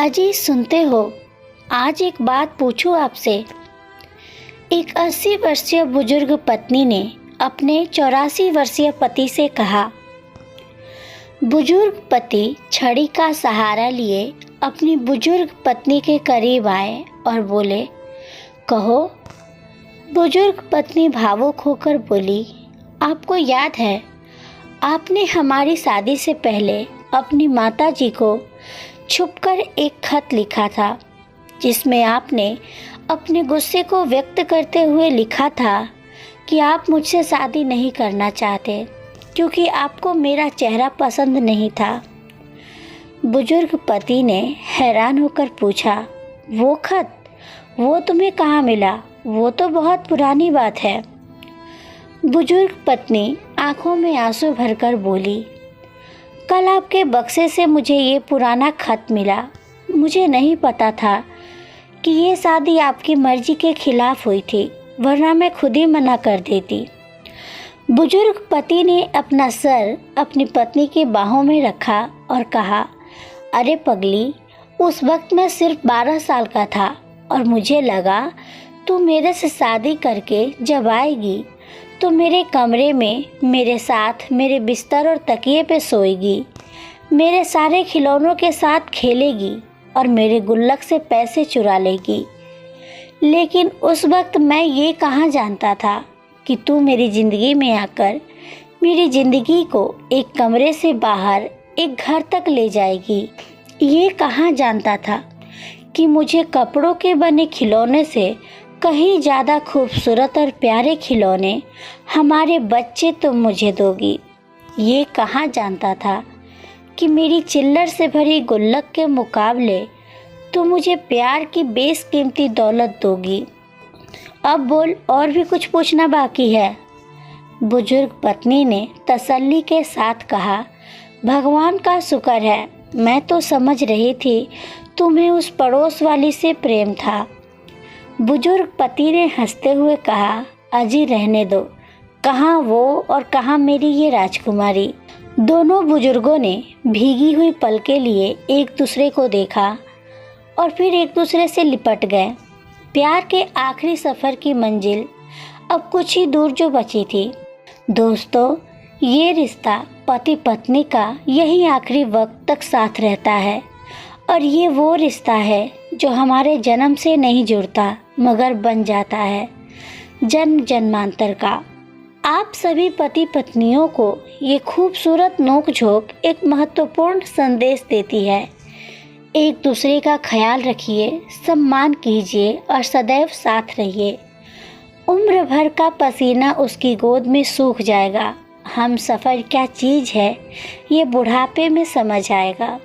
अजी सुनते हो, आज एक बात पूछूं आपसे। एक 80 वर्षीय बुजुर्ग पत्नी ने अपने 84 वर्षीय पति से कहा। बुजुर्ग पति छड़ी का सहारा लिए अपनी बुजुर्ग पत्नी के करीब आए और बोले, कहो। बुजुर्ग पत्नी भावुक होकर बोली, आपको याद है, आपने हमारी शादी से पहले अपनी माताजी को छुपकर एक खत लिखा था, जिसमें आपने अपने गुस्से को व्यक्त करते हुए लिखा था कि आप मुझसे शादी नहीं करना चाहते क्योंकि आपको मेरा चेहरा पसंद नहीं था। बुजुर्ग पति ने हैरान होकर पूछा, वो खत, वो तुम्हें कहाँ मिला? वो तो बहुत पुरानी बात है। बुजुर्ग पत्नी आंखों में आंसू भरकर बोली, कल आपके बक्से से मुझे ये पुराना खत मिला। मुझे नहीं पता था कि ये शादी आपकी मर्जी के खिलाफ हुई थी, वरना मैं खुद ही मना कर देती। बुजुर्ग पति ने अपना सर अपनी पत्नी की बाहों में रखा और कहा, अरे पगली, उस वक्त मैं सिर्फ 12 साल का था और मुझे लगा तू मेरे से शादी करके जब आएगी तो मेरे कमरे में मेरे साथ मेरे बिस्तर और तकिए पे सोएगी, मेरे सारे खिलौनों के साथ खेलेगी और मेरे गुल्लक से पैसे चुरा लेगी। लेकिन उस वक्त मैं ये कहाँ जानता था कि तू मेरी ज़िंदगी में आकर मेरी ज़िंदगी को एक कमरे से बाहर एक घर तक ले जाएगी। ये कहाँ जानता था कि मुझे कपड़ों के बने खिलौने से कहीं ज़्यादा खूबसूरत और प्यारे खिलौने हमारे बच्चे तुम मुझे दोगी। ये कहाँ जानता था कि मेरी चिल्लर से भरी गुल्लक के मुकाबले तुम मुझे प्यार की बेशकीमती दौलत दोगी। अब बोल, और भी कुछ पूछना बाकी है? बुजुर्ग पत्नी ने तसल्ली के साथ कहा, भगवान का शुक्र है, मैं तो समझ रही थी तुम्हें उस पड़ोस वाली से प्रेम था। बुजुर्ग पति ने हंसते हुए कहा, अजी रहने दो, कहाँ वो और कहाँ मेरी ये राजकुमारी। दोनों बुजुर्गों ने भीगी हुई पलकें लिए एक दूसरे को देखा और फिर एक दूसरे से लिपट गए। प्यार के आखिरी सफ़र की मंजिल अब कुछ ही दूर जो बची थी। दोस्तों, ये रिश्ता पति पत्नी का यही आखिरी वक्त तक साथ रहता है और ये वो रिश्ता है जो हमारे जन्म से नहीं जुड़ता मगर बन जाता है जन्म जन्मांतर का। आप सभी पति पत्नियों को ये खूबसूरत नोक-झोंक एक महत्वपूर्ण संदेश देती है। एक दूसरे का ख्याल रखिए, सम्मान कीजिए और सदैव साथ रहिए। उम्र भर का पसीना उसकी गोद में सूख जाएगा। हम सफ़र क्या चीज़ है ये बुढ़ापे में समझ आएगा।